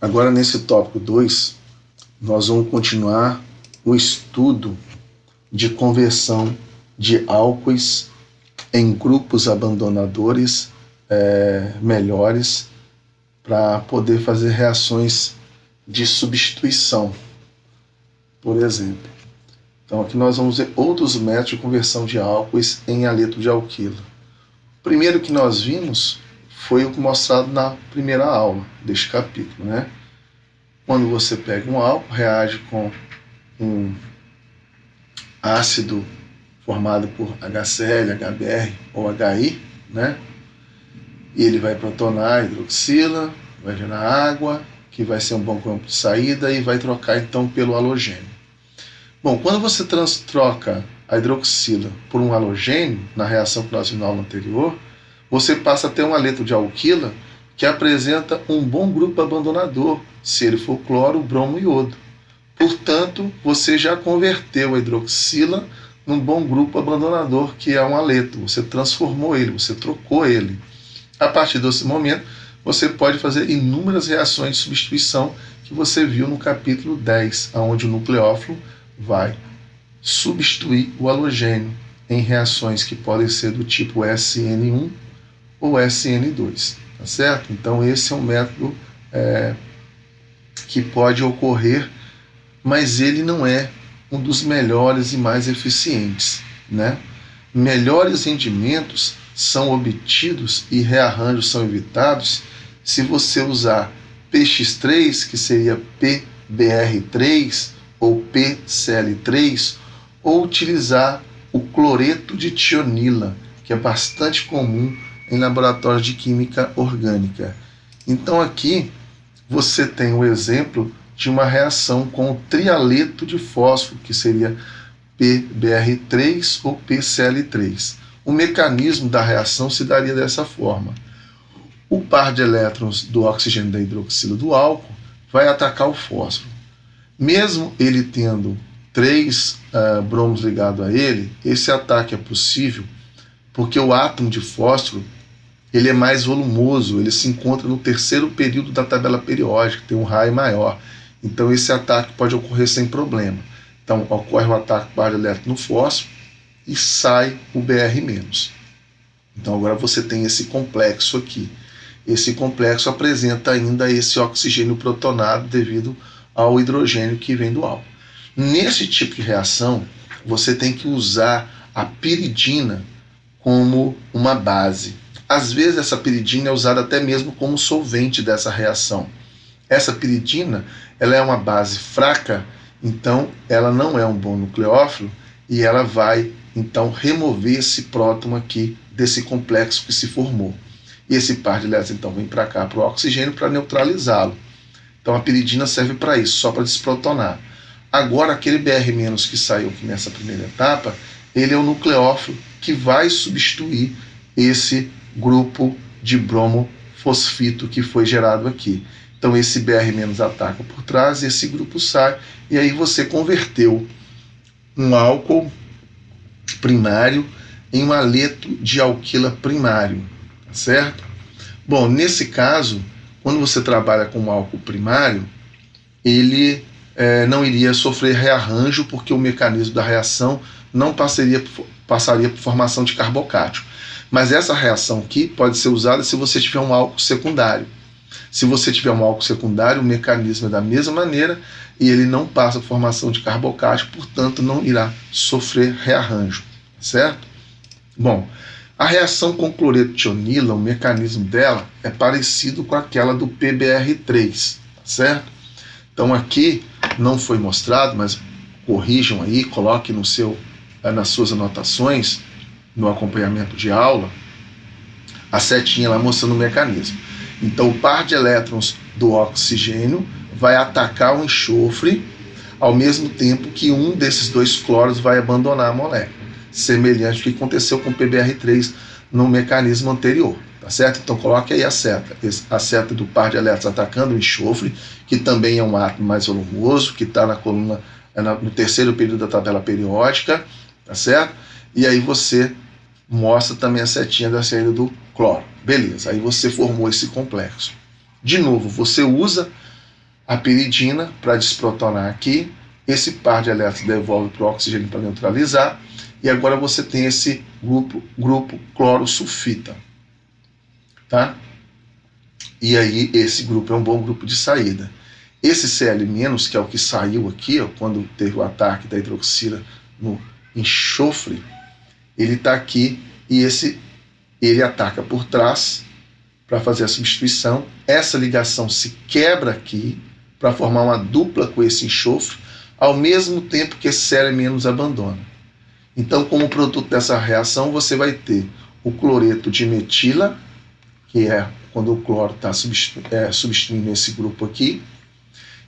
Agora, nesse tópico 2, nós vamos continuar o estudo de conversão de álcoois em grupos abandonadores melhores para poder fazer reações de substituição, por exemplo. Então, aqui nós vamos ver outros métodos de conversão de álcoois em haleto de alquila. O primeiro que nós vimos foi o mostrado na primeira aula deste capítulo, né? Quando você pega um álcool, reage com um ácido formado por HCl, HBr ou HI, né? E ele vai protonar a hidroxila, vai gerar água, que vai ser um bom campo de saída e vai trocar então pelo halogênio. Bom, quando você troca a hidroxila por um halogênio, na reação que nós vimos na aula anterior, você passa a ter um haleto de alquila que apresenta um bom grupo abandonador, se ele for cloro, bromo e iodo. Portanto, você já converteu a hidroxila num bom grupo abandonador, que é um haleto. Você transformou ele, você trocou ele. A partir desse momento, você pode fazer inúmeras reações de substituição que você viu no capítulo 10, onde o nucleófilo vai substituir o halogênio em reações que podem ser do tipo SN1 ou SN2, tá certo? Então esse é um método que pode ocorrer, mas ele não é um dos melhores e mais eficientes, né? Melhores rendimentos são obtidos e rearranjos são evitados se você usar PX3, que seria PBr3 ou PCl3, ou utilizar o cloreto de tionila, que é bastante comum em laboratórios de química orgânica. Então aqui você tem o exemplo de uma reação com o trialeto de fósforo, que seria PBr3 ou PCl3. O mecanismo da reação se daria dessa forma. O par de elétrons do oxigênio da hidroxila do álcool vai atacar o fósforo. Mesmo ele tendo 3 bromos ligados a ele, esse ataque é possível porque o átomo de fósforo ele é mais volumoso, ele se encontra no terceiro período da tabela periódica, tem um raio maior. Então esse ataque pode ocorrer sem problema. Então ocorre o ataque par de elétron no fósforo e sai o Br-. Então agora você tem esse complexo aqui. Esse complexo apresenta ainda esse oxigênio protonado devido ao hidrogênio que vem do álcool. Nesse tipo de reação, você tem que usar a piridina como uma base. Às vezes essa piridina é usada até mesmo como solvente dessa reação. Essa piridina ela é uma base fraca, então ela não é um bom nucleófilo e ela vai então remover esse próton aqui desse complexo que se formou. E esse par de elétrons então vem para cá, para o oxigênio, para neutralizá-lo. Então a piridina serve para isso, só para desprotonar. Agora aquele Br- que saiu aqui nessa primeira etapa, ele é o nucleófilo que vai substituir esse grupo de bromofosfito que foi gerado aqui. Então esse Br- ataca por trás, esse grupo sai, e aí você converteu um álcool primário em um haleto de alquila primário, tá certo? Bom, nesse caso, quando você trabalha com um álcool primário, ele não iria sofrer rearranjo, porque o mecanismo da reação não passaria por formação de carbocátion. Mas essa reação aqui pode ser usada se você tiver um álcool secundário. Se você tiver um álcool secundário, o mecanismo é da mesma maneira e ele não passa por formação de carbocátion, portanto não irá sofrer rearranjo, certo? Bom, a reação com cloreto de tionila, o mecanismo dela é parecido com aquela do PBr3, certo? Então aqui não foi mostrado, mas corrijam aí, coloque nas suas anotações, no acompanhamento de aula, a setinha lá mostrando o mecanismo. Então o par de elétrons do oxigênio vai atacar o enxofre ao mesmo tempo que um desses 2 cloros vai abandonar a molécula, semelhante ao que aconteceu com o PBr3 no mecanismo anterior, tá certo? Então coloque aí a seta do par de elétrons atacando o enxofre, que também é um átomo mais volumoso, que está na coluna, no terceiro período da tabela periódica, tá certo? E aí você mostra também a setinha da saída do cloro. Beleza, aí você formou esse complexo. De novo, você usa a piridina para desprotonar aqui, esse par de elétrons devolve para o oxigênio para neutralizar, e agora você tem esse grupo clorosulfita, tá? E aí esse grupo é um bom grupo de saída. Esse Cl-, que é o que saiu aqui, ó, quando teve o ataque da hidroxila no enxofre, ele está aqui e ele ataca por trás para fazer a substituição. Essa ligação se quebra aqui para formar uma dupla com esse enxofre, ao mesmo tempo que esse Cl- abandona. Então, como produto dessa reação, você vai ter o cloreto de metila, que é quando o cloro está substituindo esse grupo aqui,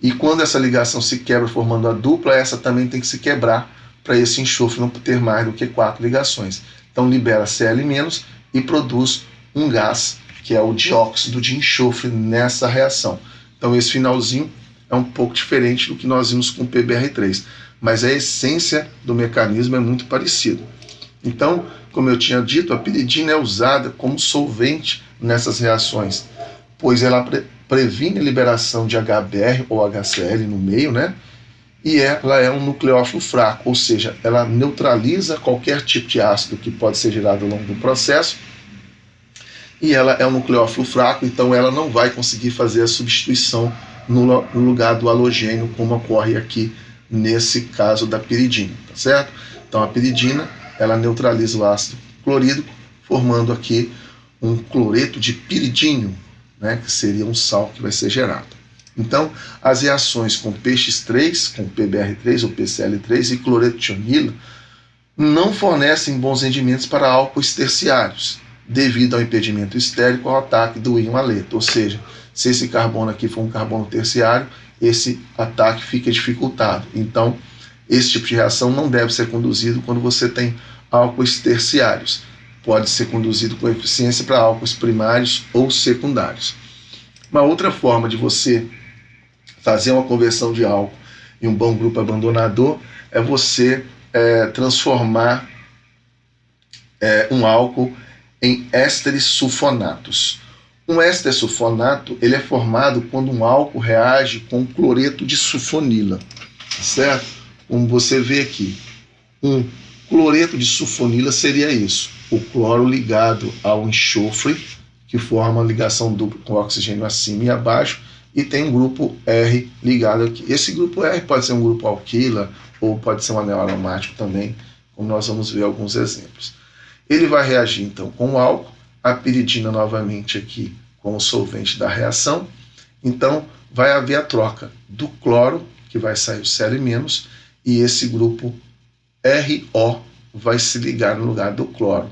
e quando essa ligação se quebra formando a dupla, essa também tem que se quebrar para esse enxofre não ter mais do que 4 ligações. Então libera Cl- e produz um gás, que é o dióxido de enxofre nessa reação. Então esse finalzinho é um pouco diferente do que nós vimos com o PBr3, mas a essência do mecanismo é muito parecida. Então, como eu tinha dito, a piridina é usada como solvente nessas reações, pois ela previne a liberação de HBr ou HCl no meio, né? E ela é um nucleófilo fraco, ou seja, ela neutraliza qualquer tipo de ácido que pode ser gerado ao longo do processo, e ela é um nucleófilo fraco, então ela não vai conseguir fazer a substituição no lugar do halogênio, como ocorre aqui nesse caso da piridina, tá certo? Então a piridina, ela neutraliza o ácido clorídrico, formando aqui um cloreto de piridínio, né, que seria um sal que vai ser gerado. Então, as reações com PX3, com PBr3 ou PCl3 e cloreto de tionila não fornecem bons rendimentos para álcoois terciários, devido ao impedimento estérico ao ataque do íon haleto. Ou seja, se esse carbono aqui for um carbono terciário, esse ataque fica dificultado. Então, esse tipo de reação não deve ser conduzido quando você tem álcoois terciários. Pode ser conduzido com eficiência para álcoois primários ou secundários. Uma outra forma de você fazer uma conversão de álcool em um bom grupo abandonador é você transformar um álcool em ésteres sulfonatos. Um éster sulfonato ele é formado quando um álcool reage com cloreto de sulfonila, certo? Como você vê aqui, um cloreto de sulfonila seria isso, o cloro ligado ao enxofre, que forma uma ligação dupla com oxigênio acima e abaixo, e tem um grupo R ligado aqui. Esse grupo R pode ser um grupo alquila, ou pode ser um anel aromático também, como nós vamos ver alguns exemplos. Ele vai reagir então com o álcool, a piridina novamente aqui como solvente da reação. Então vai haver a troca do cloro, que vai sair o Cl-, e esse grupo RO vai se ligar no lugar do cloro.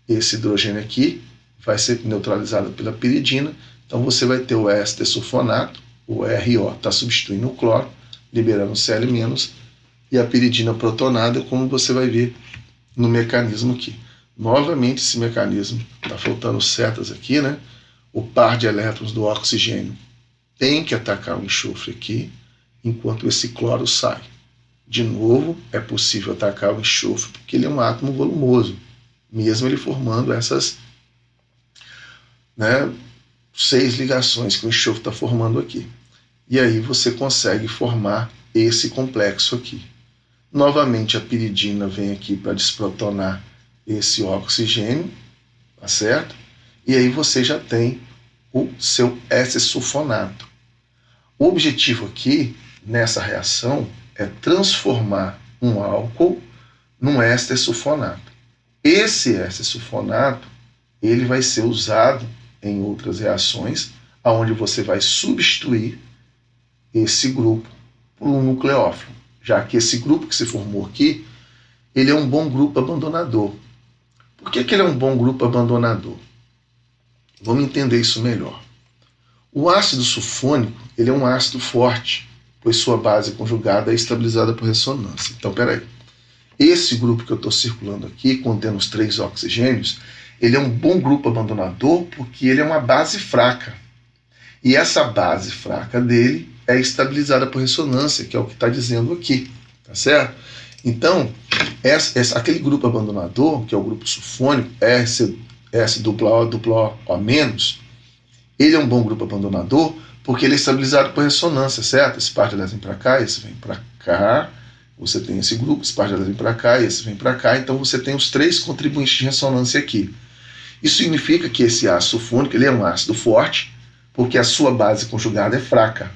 Esse hidrogênio aqui vai ser neutralizado pela piridina, então você vai ter o éster sulfonato, o RO está substituindo o cloro, liberando o Cl-, e a piridina protonada, como você vai ver no mecanismo aqui. Novamente esse mecanismo, está faltando setas aqui, né? O par de elétrons do oxigênio tem que atacar o enxofre aqui, enquanto esse cloro sai. De novo, é possível atacar o enxofre porque ele é um átomo volumoso, mesmo ele formando essas 6 ligações que o enxofre está formando aqui. E aí você consegue formar esse complexo aqui. Novamente a piridina vem aqui para desprotonar esse oxigênio, tá certo? E aí você já tem o seu éster sulfonato. O objetivo aqui, nessa reação, é transformar um álcool num éster sulfonato. Esse éster sulfonato, ele vai ser usado em outras reações, onde você vai substituir esse grupo por um nucleófilo, já que esse grupo que se formou aqui, ele é um bom grupo abandonador. Por que ele é um bom grupo abandonador? Vamos entender isso melhor. O ácido sulfônico, ele é um ácido forte, pois sua base conjugada é estabilizada por ressonância. Então, peraí. Esse grupo que eu estou circulando aqui, contendo os 3 oxigênios, ele é um bom grupo abandonador porque ele é uma base fraca. E essa base fraca dele é estabilizada por ressonância, que é o que está dizendo aqui, tá certo? Então, aquele grupo abandonador, que é o grupo sulfônico, S-O, ele é um bom grupo abandonador porque ele é estabilizado por ressonância, certo? Esse par de elétrons vem para cá, esse vem para cá, você tem esse grupo, esse par de elétrons vem para cá, esse vem para cá, então você tem os 3 contribuintes de ressonância aqui. Isso significa que esse ácido sulfônico ele é um ácido forte, porque a sua base conjugada é fraca,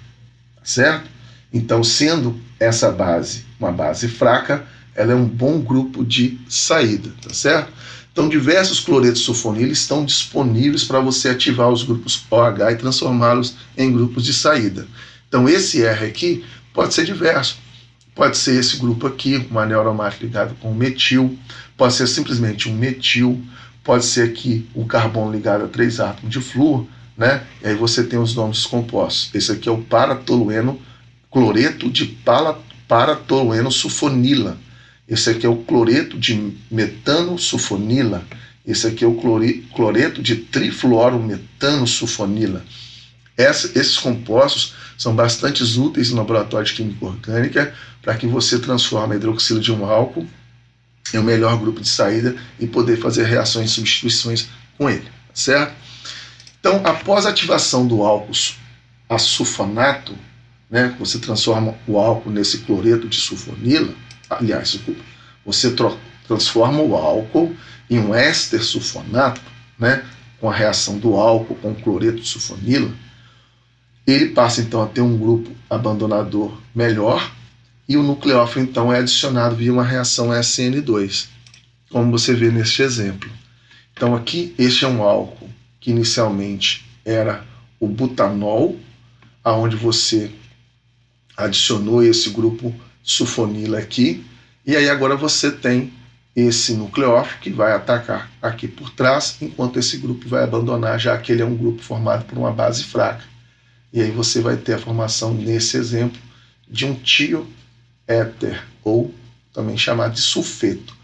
certo? Então, sendo essa base uma base fraca, ela é um bom grupo de saída, tá certo? Então, diversos cloretos sulfonila estão disponíveis para você ativar os grupos OH e transformá-los em grupos de saída. Então, esse R aqui pode ser diverso. Pode ser esse grupo aqui, um anel aromático ligado com metil, pode ser simplesmente um metil, pode ser aqui um carbono ligado a 3 átomos de flúor, né? E aí você tem os nomes compostos. Esse aqui é o paratolueno, cloreto de paratolueno sulfonila. Esse aqui é o cloreto de metano sulfonila. Esse aqui é o cloreto de trifluorometano sulfonila. Esses compostos são bastante úteis no laboratório de química orgânica para que você transforme a hidroxila de um álcool em um melhor grupo de saída e poder fazer reações e substituições com ele, certo? Então, após a ativação do álcool a sulfonato, né, você transforma o álcool nesse cloreto de sulfonila, aliás, desculpa, você transforma o álcool em um éster sulfonato, né, com a reação do álcool com o cloreto de sulfonila, ele passa então a ter um grupo abandonador melhor e o nucleófilo então é adicionado via uma reação SN2, como você vê neste exemplo. Então aqui este é um álcool que inicialmente era o butanol, aonde você adicionou esse grupo sulfonila aqui, e aí agora você tem esse nucleófilo que vai atacar aqui por trás, enquanto esse grupo vai abandonar, já que ele é um grupo formado por uma base fraca. E aí você vai ter a formação, nesse exemplo, de um tioéter, ou também chamado de sulfeto.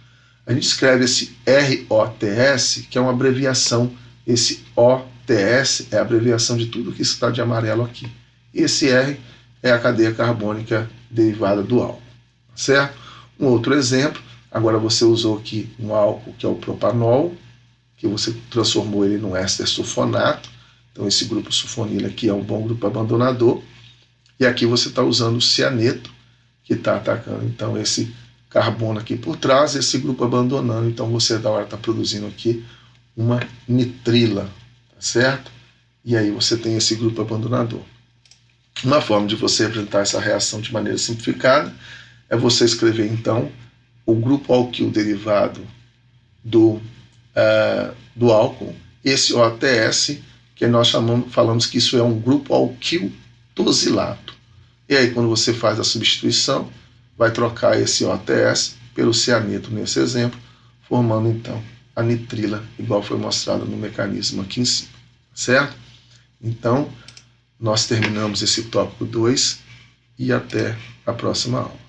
A gente escreve esse ROTS, que é uma abreviação, esse OTS é a abreviação de tudo que está de amarelo aqui. E esse R é a cadeia carbônica derivada do álcool, certo? Um outro exemplo, agora você usou aqui um álcool que é o propanol, que você transformou ele num éster sulfonato. Então esse grupo sulfonila aqui é um bom grupo abandonador. E aqui você está usando o cianeto, que está atacando então esse carbono aqui por trás, esse grupo abandonando. Então você da hora está produzindo aqui uma nitrila, tá certo? E aí você tem esse grupo abandonador. Uma forma de você representar essa reação de maneira simplificada é você escrever então o grupo alquil derivado do álcool, esse OTS, que nós falamos que isso é um grupo alquil tosilato. E aí quando você faz a substituição, vai trocar esse OTS pelo cianeto nesse exemplo, formando então a nitrila, igual foi mostrado no mecanismo aqui em cima, certo? Então, nós terminamos esse tópico 2 e até a próxima aula.